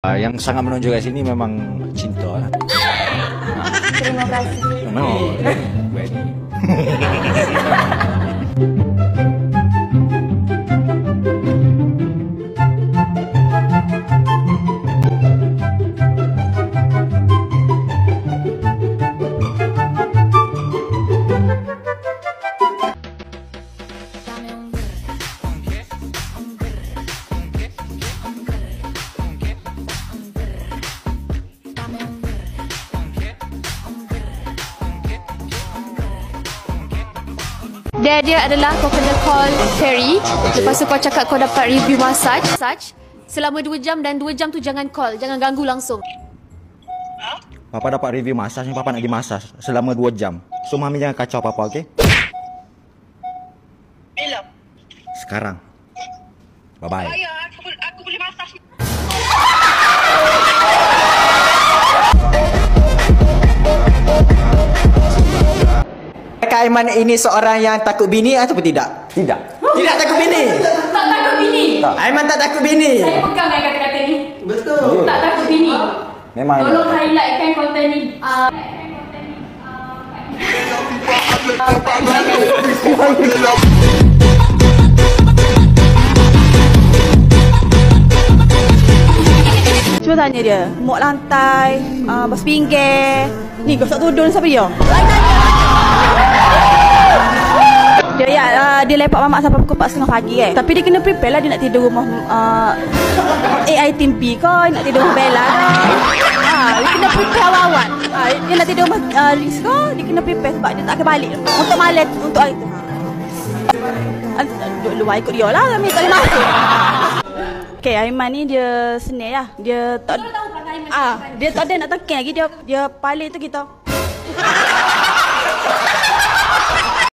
Yang sangat menonjol kat sini memang cinta lah. Terima kasih. No. Dia adalah kau kena call Ferry. Lepas tu kau cakap kau dapat review massage selama 2 jam, dan 2 jam tu jangan call, jangan ganggu langsung. Papa dapat review massage ni, Papa nak pergi massage selama 2 jam. So Mami jangan kacau Papa, okey? Bila? Sekarang. Bye-bye. Ayah, aku boleh massage. Kak Aiman ini seorang yang takut bini ataupun tidak? Tidak. Tidak takut bini? Tak takut bini. Aiman tak takut bini? Saya pegang dengan kata-kata ni. Betul. Tak takut bini. Memang. Tolong highlightkan konten ni. Cuba tanya dia, mop lantai, bas pinggir. Ni gosok tudung siapa dia? Dia lepak mamak sampai pukul 4.30 pagi Tapi dia kena prepare lah, dia nak tidur rumah AI Team P ke, nak tidur rumah Bella ke. Dia kena prepare awal-awal. Dia nak tidur rumah Riz ke, dia kena prepare sebab dia tak akan balik untuk malam, untuk hari tu. Duduk luar ikut dia lah, kami tak boleh masuk. Okay, Aiman ni dia senil lah. Dia tak dia tak ada nak tekan lagi, dia paling tu kita